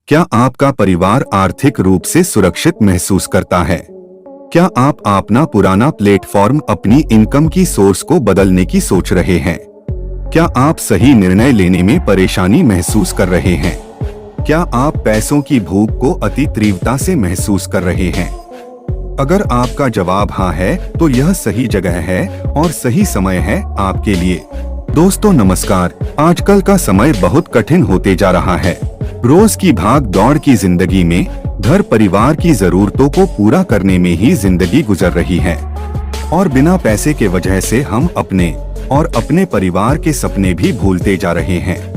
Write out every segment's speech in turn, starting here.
क्या आपका परिवार आर्थिक रूप से सुरक्षित महसूस करता है? क्या आप अपना पुराना प्लेटफॉर्म अपनी इनकम की सोर्स को बदलने की सोच रहे हैं? क्या आप सही निर्णय लेने में परेशानी महसूस कर रहे हैं? क्या आप पैसों की भूख को अति तीव्रता से महसूस कर रहे हैं? अगर आपका जवाब हाँ है, तो यह सही जगह है और सही समय है आपके लिए। दोस्तों नमस्कार। आजकल का समय बहुत कठिन होते जा रहा है। रोज की भाग दौड़ की जिंदगी में घर परिवार की जरूरतों को पूरा करने में ही जिंदगी गुजर रही है और बिना पैसे के वजह से हम अपने और अपने परिवार के सपने भी भूलते जा रहे हैं।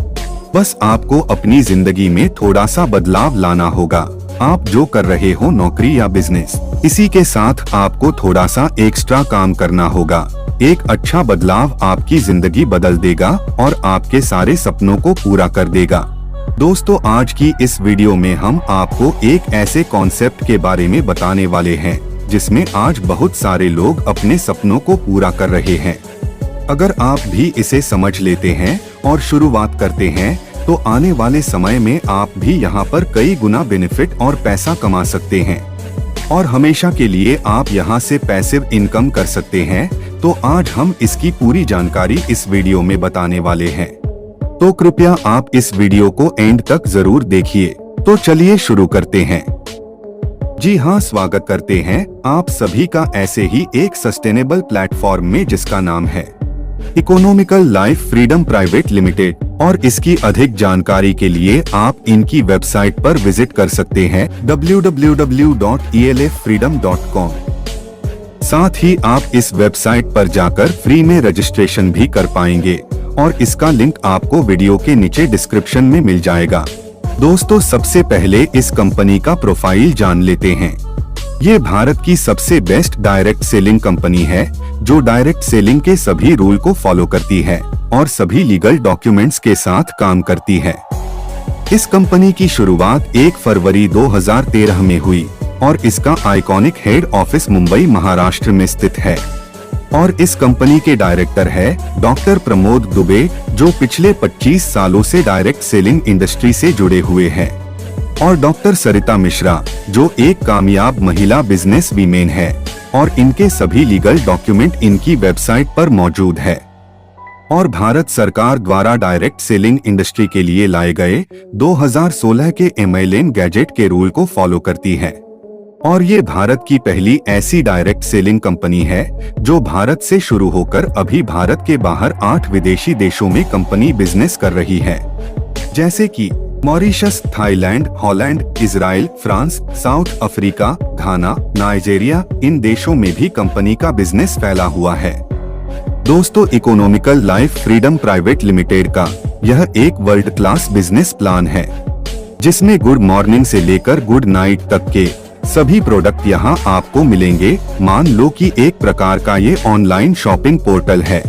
बस आपको अपनी जिंदगी में थोड़ा सा बदलाव लाना होगा। आप जो कर रहे हो, नौकरी या बिजनेस, इसी के साथ आपको थोड़ा सा एक्स्ट्रा काम करना होगा। एक अच्छा बदलाव आपकी जिंदगी बदल देगा और आपके सारे सपनों को पूरा कर देगा। दोस्तों आज की इस वीडियो में हम आपको एक ऐसे कॉन्सेप्ट के बारे में बताने वाले हैं जिसमें आज बहुत सारे लोग अपने सपनों को पूरा कर रहे हैं। अगर आप भी इसे समझ लेते हैं और शुरुआत करते हैं तो आने वाले समय में आप भी यहाँ पर कई गुना बेनिफिट और पैसा कमा सकते हैं और हमेशा के लिए आप यहाँ से पैसिव इनकम कर सकते हैं। तो आज हम इसकी पूरी जानकारी इस वीडियो में बताने वाले हैं, तो कृपया आप इस वीडियो को एंड तक जरूर देखिए। तो चलिए शुरू करते हैं। जी हाँ, स्वागत करते हैं आप सभी का ऐसे ही एक सस्टेनेबल प्लेटफॉर्म में जिसका नाम है economical life freedom private limited. और इसकी अधिक जानकारी के लिए आप इनकी वेबसाइट पर विजिट कर सकते हैं www.elffreedom.com। साथ ही आप इस वेबसाइट पर जाकर फ्री में रजिस्ट्रेशन भी कर पाएंगे और इसका लिंक आपको वीडियो के नीचे डिस्क्रिप्शन में मिल जाएगा। दोस्तों सबसे पहले इस कंपनी का प्रोफाइल जान लेते हैं। ये भारत की सबसे बेस्ट डायरेक्ट सेलिंग कंपनी है जो डायरेक्ट सेलिंग के सभी रूल को फॉलो करती है और सभी लीगल डॉक्यूमेंट्स के साथ काम करती है। इस कंपनी की शुरुआत 1 फरवरी 2013 में हुई और इसका iconic head office Mumbai Maharashtra में स्थित है और इस कंपनी के डायरेक्टर है डॉक्टर प्रमोद दुबे, जो पिछले 25 सालों से डायरेक्ट सेलिंग इंडस्ट्री से जुड़े हुए हैं, और डॉक्टर सरिता मिश्रा, जो एक कामयाब महिला बिजनेस वीमेन है और इनके सभी लीगल डॉक्यूमेंट इनकी वेबसाइट पर मौजूद है और भारत सरकार द्वारा डायरेक्ट सेलिंग इंडस्ट्री के लिए लाए गए 2016 के MLN गैजेट के रूल को फॉलो करती है। और ये भारत की पहली ऐसी डायरेक्ट सेलिंग कंपनी है जो भारत से शुरू होकर अभी भारत के बाहर 8 विदेशी देशों में कंपनी बिजनेस कर रही है, जैसे कि Mauritius, Thailand, Holland, Israel, France, South Africa, Ghana, Nigeria. इन देशों में भी कंपनी का बिजनेस फैला हुआ है। दोस्तों economical life freedom private limited का यह एक वर्ल्ड क्लास बिजनेस प्लान है जिसमें गुड मॉर्निंग से लेकर गुड नाइट तक के सभी प्रोडक्ट यहाँ आपको मिलेंगे। मान लो कि एक प्रकार का ये ऑनलाइन शॉपिंग पोर्टल है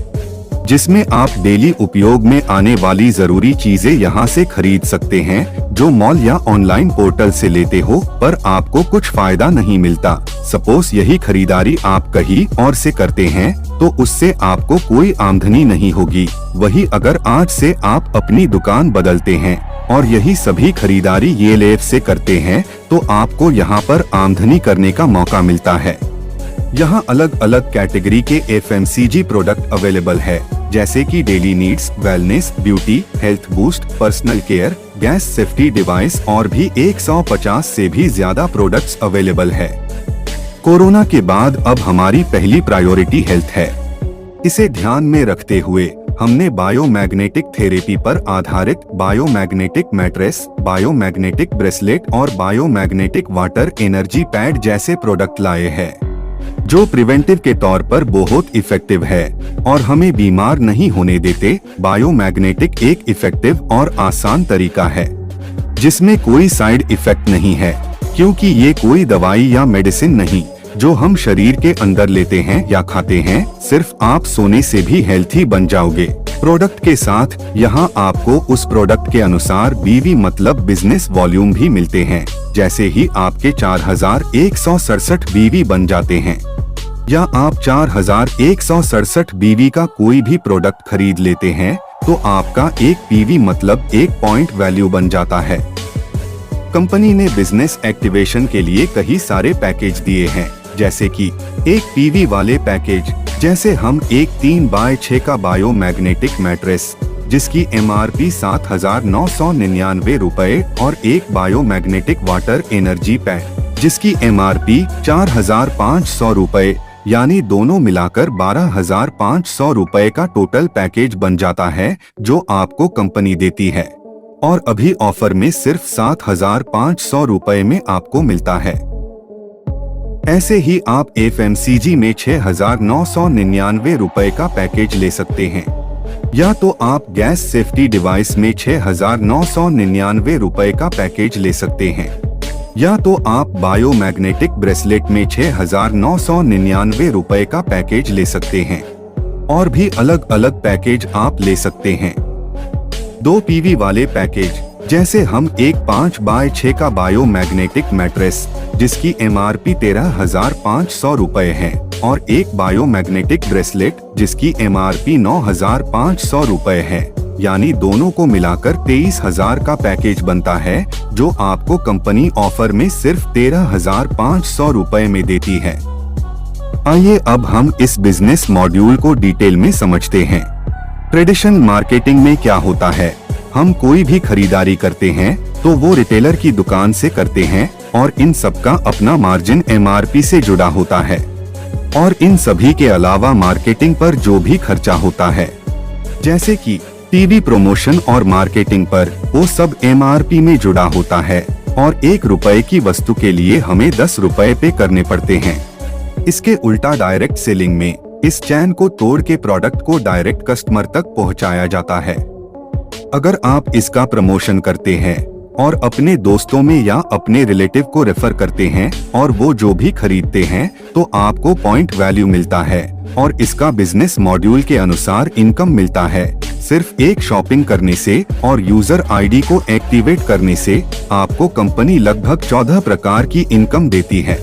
जिसमें आप डेली उपयोग में आने वाली जरूरी चीजें यहाँ से खरीद सकते हैं जो मॉल या ऑनलाइन पोर्टल से लेते हो पर आपको कुछ फायदा नहीं मिलता। सपोज यही खरीदारी आप कहीं और से करते हैं तो उससे आपको कोई आमदनी नहीं होगी। वही अगर आज से आप अपनी दुकान बदलते हैं और यही सभी खरीदारी ELF से करते हैं तो आपको यहाँ पर आमदनी करने का मौका मिलता है। यहाँ अलग अलग कैटेगरी के FMCG प्रोडक्ट अवेलेबल है, जैसे कि daily needs, wellness, beauty, health boost, personal care, gas safety device और भी 150 से भी ज्यादा प्रोडक्ट्स अवेलेबल है। कोरोना के बाद अब हमारी पहली प्रायोरिटी हेल्थ है। इसे ध्यान में रखते हुए हमने बायोमैग्नेटिक थेरेपी पर आधारित बायोमैग्नेटिक मैट्रेस, बायोमैग्नेटिक ब्रेसलेट और बायोमैग्नेटिक वाटर एनर्जी पैड जैसे प्रोडक्ट लाए हैं जो प्रिवेंटिव के तौर पर बहुत इफेक्टिव है और हमें बीमार नहीं होने देते। बायोमैग्नेटिक एक इफेक्टिव और आसान तरीका है जिसमें कोई साइड इफेक्ट नहीं है, क्योंकि ये कोई दवाई या मेडिसिन नहीं जो हम शरीर के अंदर लेते हैं या खाते हैं। सिर्फ आप सोने से भी हेल्थी बन जाओगे। प्रोडक्ट के साथ यहाँ आपको उस प्रोडक्ट के अनुसार BV मतलब बिजनेस वॉल्यूम भी मिलते हैं। जैसे ही आपके 4167 BV बन जाते हैं या आप 4167 BV का कोई भी प्रोडक्ट खरीद लेते हैं तो आपका एक PV मतलब 1 पॉइंट वैल्यू बन जाता है। कंपनी ने बिजनेस एक्टिवेशन के लिए कई सारे पैकेज दिए हैं, जैसे कि एक पीवी वाले पैकेज, जैसे हम एक 3x6 का बायोमैग्नेटिक मैट्रेस जिसकी MRP 7,999 रुपए और एक बायोमैग्नेटिक वाटर एनर्जी पैक जिसकी MRP 4,500 रुपए, यानी दोनों मिलाकर 12,500 रुपए का टोटल पैकेज बन जाता है जो आपको कंपनी देती है, और अभी ऑफर में सिर्फ 7,500 रुपए में आपको मिलता है। ऐसे ही आप FMCG में 6,999 रुपए का पैकेज ले सकते हैं, या तो आप गैस सेफ्टी डिवाइस में 6,999 रुपए का पैकेज ले सकते हैं, या तो आप बायोमैग्नेटिक ब्रेसलेट में 6,999 रुपए का पैकेज ले सकते हैं, और भी अलग अलग पैकेज आप ले सकते हैं। 2 PV वाले पैकेज, जैसे हम एक 5x6 का बायोमैग्नेटिक मैट्रेस जिसकी MRP 13,500 रुपए है, और एक बायोमैग्नेटिक ब्रेसलेट जिसकी MRP 9,500 रुपए है, यानी दोनों को मिलाकर 23,000 का पैकेज बनता है जो आपको कंपनी ऑफर में सिर्फ 13,500 रुपए में देती है। आइए अब हम इस बिजनेस मॉड्यूल को डिटेल में समझते हैं। ट्रेडिशनल मार्केटिंग में क्या होता है, हम कोई भी खरीदारी करते हैं तो वो रिटेलर की दुकान से करते हैं, और इन सबका अपना मार्जिन MRP से जुड़ा होता है, और इन सभी के अलावा मार्केटिंग पर जो भी खर्चा होता है, जैसे कि टीवी प्रमोशन और मार्केटिंग पर, वो सब MRP में जुड़ा होता है, और 1 रुपए की वस्तु के लिए हमें 10 रुपए पे करने पड़ते हैं। इसके उल्टा डायरेक्ट सेलिंग में इस चैन को तोड़ के प्रोडक्ट को डायरेक्ट कस्टमर तक पहुंचाया जाता है। अगर आप इसका प्रमोशन करते हैं और अपने दोस्तों में या अपने रिलेटिव को रेफर करते हैं और वो जो भी खरीदते हैं तो आपको पॉइंट वैल्यू मिलता है, और इसका बिजनेस मॉड्यूल के अनुसार इनकम मिलता है। सिर्फ एक शॉपिंग करने से और यूजर ID को एक्टिवेट करने से आपको कंपनी लगभग 14 प्रकार की इनकम देती है,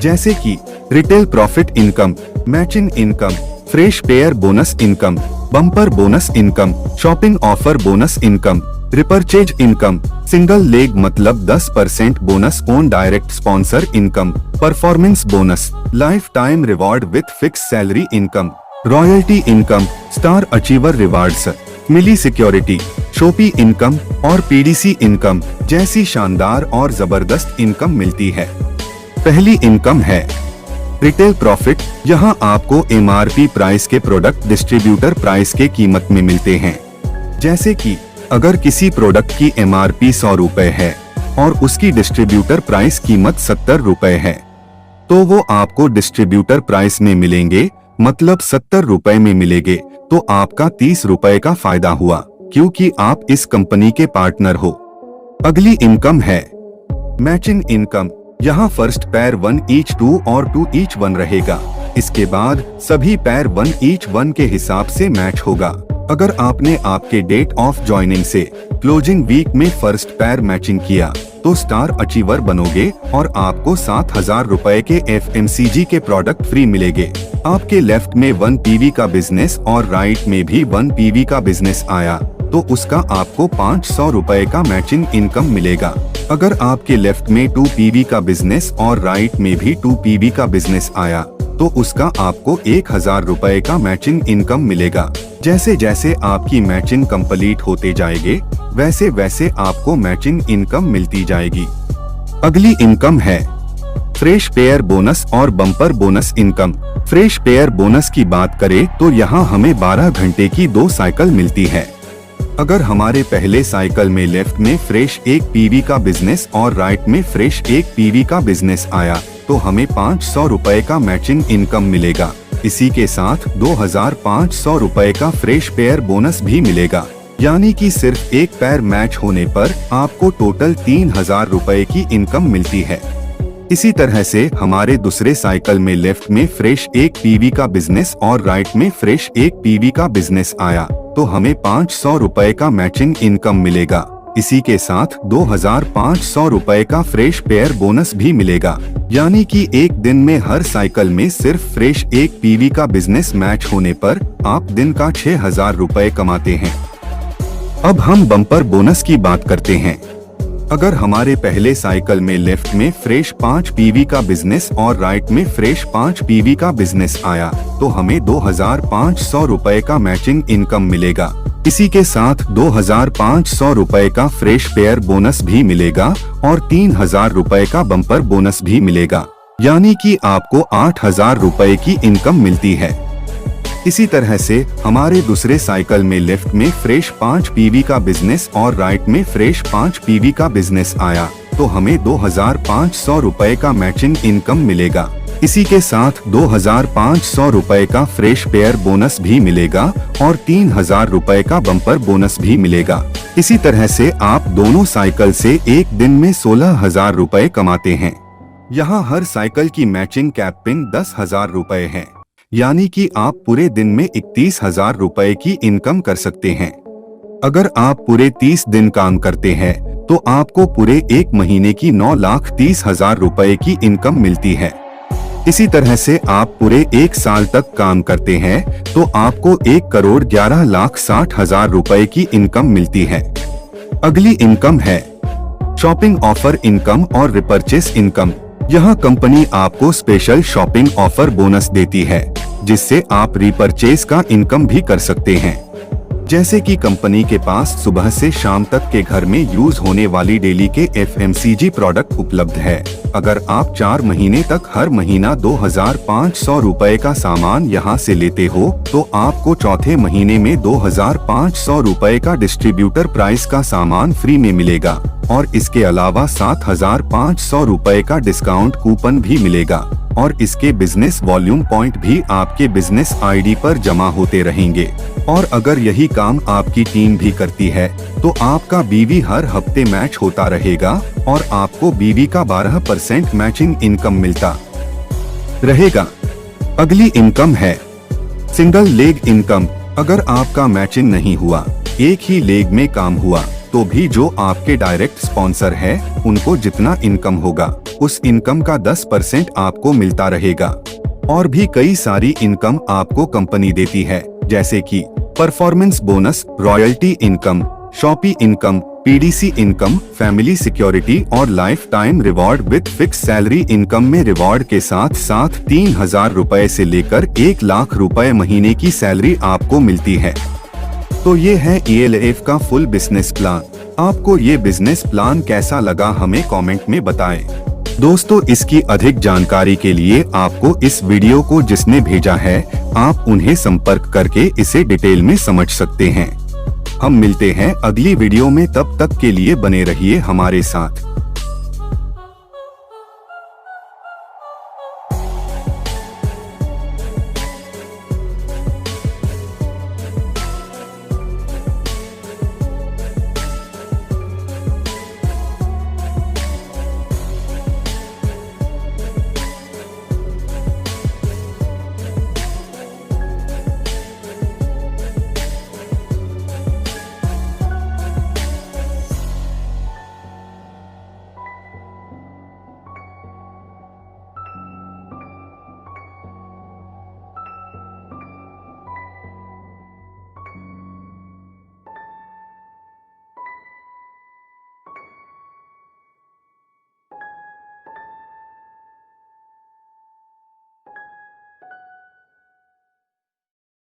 जैसे कि retail profit income, matching income, fresh pair bonus income, bumper bonus income, shopping offer bonus income, repurchase income, single leg मतलब 10% bonus on direct sponsor income, performance bonus, life time reward with fix salary income, royalty income, star achiever rewards, मिली security, shoppe income और PDC income जैसी शानदार और जबरदस्त income मिलती है। पहली इनकम है रिटेल प्रॉफिट। यहाँ आपको MRP प्राइस के प्रोडक्ट डिस्ट्रीब्यूटर प्राइस के कीमत में मिलते हैं, जैसे कि अगर किसी प्रोडक्ट की MRP 100 रुपए है और उसकी डिस्ट्रीब्यूटर प्राइस कीमत 70 रुपए है, तो वो आपको डिस्ट्रीब्यूटर प्राइस में मिलेंगे, मतलब 70 रुपए में मिलेंगे, तो आपका 30 रुपए का फायदा हुआ, क्योंकि आप इस कंपनी के पार्टनर हो। अगली इनकम है मैचिंग इनकम। यहाँ फर्स्ट पैर 1 ईच 2 और 2 ईच 1 रहेगा। इसके बाद सभी पैर 1 ईच 1 के हिसाब से मैच होगा। अगर आपने आपके डेट ऑफ ज्वाइनिंग से क्लोजिंग वीक में फर्स्ट पैर मैचिंग किया तो स्टार अचीवर बनोगे और आपको 7,000 रुपए के FMCG के प्रोडक्ट फ्री मिलेंगे। आपके लेफ्ट में 1 PV का बिजनेस और राइट में भी 1 PV का बिजनेस आया तो उसका आपको 500 रुपए का मैचिंग इनकम मिलेगा। अगर आपके लेफ्ट में 2 PV का बिजनेस और राइट में भी 2 PV का बिजनेस आया तो उसका आपको 1,000 रुपए का मैचिंग इनकम मिलेगा। जैसे जैसे आपकी मैचिंग कंप्लीट होते जाएंगे वैसे वैसे आपको मैचिंग इनकम मिलती जाएगी। अगली इनकम है फ्रेश पेयर बोनस और bumper bonus income. Fresh pair bonus की बात करें तो यहाँ हमें 12 घंटे की 2 साइकिल मिलती है। अगर हमारे पहले साइकिल में लेफ्ट में फ्रेश 1 PV का बिजनेस और राइट में फ्रेश 1 PV का बिजनेस आया तो हमें 500 रुपए का मैचिंग इनकम मिलेगा। इसी के साथ 2,500 रुपए का फ्रेश पेयर बोनस भी मिलेगा, यानी कि सिर्फ एक पैर मैच होने पर आपको टोटल 3,000 रुपए की इनकम मिलती है। इसी तरह से हमारे दूसरे साइकिल में लेफ्ट में फ्रेश 1 PV का बिजनेस और राइट में फ्रेश 1 PV का बिजनेस आया तो हमें 500 रुपए का मैचिंग इनकम मिलेगा। इसी के साथ 2,500 रुपए का फ्रेश पेयर बोनस भी मिलेगा, यानी कि एक दिन में हर साइकिल में सिर्फ फ्रेश 1 PV का बिजनेस मैच होने पर आप दिन का 6,000 रुपए कमाते हैं। अब हम बम्पर बोनस की बात करते हैं। अगर हमारे पहले साइकिल में लेफ्ट में फ्रेश 5 पीवी का बिजनेस और राइट में फ्रेश 5 पीवी का बिजनेस आया तो हमें 2500 रुपए का मैचिंग इनकम मिलेगा। इसी के साथ 2500 रुपए का फ्रेश पेयर बोनस भी मिलेगा और 3000 रुपए का बम्पर बोनस भी मिलेगा, यानी कि आपको 8000 रुपए की इनकम मिलती है। इसी तरह से हमारे दूसरे साइकिल में लेफ्ट में फ्रेश 5 पीवी का बिजनेस और राइट में फ्रेश 5 पीवी का बिजनेस आया तो हमें 2500 रुपए का मैचिंग इनकम मिलेगा। इसी के साथ 2500 रुपए का फ्रेश पेयर बोनस भी मिलेगा और 3000 रुपए का बम्पर बोनस भी मिलेगा। इसी तरह से आप दोनों साइकिल से एक दिन में 16,000 रुपए कमाते हैं। यहाँ हर साइकिल की मैचिंग कैपिंग 10,000 रुपए है, यानी कि आप पूरे दिन में 31,000 रुपए की इनकम कर सकते हैं। अगर आप पूरे 30 दिन काम करते हैं तो आपको पूरे एक महीने की 9,30,000 रुपए की इनकम मिलती है। इसी तरह से आप पूरे एक साल तक काम करते हैं तो आपको 1,11,60,000 रुपए की इनकम मिलती है। अगली इनकम है शॉपिंग ऑफर इनकम और रिपर्चेस इनकम। यहाँ कंपनी आपको स्पेशल शॉपिंग ऑफर बोनस देती है जिससे आप रिपर्चेस का इनकम भी कर सकते हैं। जैसे कि कंपनी के पास सुबह से शाम तक के घर में यूज होने वाली डेली के FMCG प्रोडक्ट उपलब्ध है। अगर आप 4 महीने तक हर महीना 2500 रुपए का सामान यहाँ से लेते हो तो आपको चौथे महीने में 2500 रुपए का डिस्ट्रीब्यूटर प्राइस का सामान फ्री में मिलेगा और इसके अलावा 7,500 रुपए का डिस्काउंट कूपन भी मिलेगा और इसके बिजनेस वॉल्यूम पॉइंट भी आपके बिजनेस ID पर जमा होते रहेंगे। और अगर यही काम आपकी टीम भी करती है तो आपका BV हर हफ्ते मैच होता रहेगा और आपको BV का 12% मैचिंग इनकम मिलता रहेगा। अगली इनकम है सिंगल लेग इनकम। अगर आपका मैचिंग नहीं हुआ, एक ही लेग में काम हुआ तो भी जो आपके डायरेक्ट स्पॉन्सर है उनको जितना इनकम होगा उस इनकम का 10% आपको मिलता रहेगा। और भी कई सारी इनकम आपको कंपनी देती है, जैसे कि performance bonus, royalty income, Shopee income, PDC income, family security और life time reward with fix salary income में रिवॉर्ड के साथ साथ 3,000 रुपए से लेकर 1 लाख रुपए महीने की सैलरी आपको मिलती है। तो ये है ELF का फुल बिजनेस प्लान। आपको ये बिजनेस प्लान कैसा लगा हमें कमेंट में बताएं। दोस्तों, इसकी अधिक जानकारी के लिए आपको इस वीडियो को जिसने भेजा है आप उन्हें संपर्क करके इसे डिटेल में समझ सकते हैं। हम मिलते हैं अगली वीडियो में, तब तक के लिए बने रहिए हमारे साथ।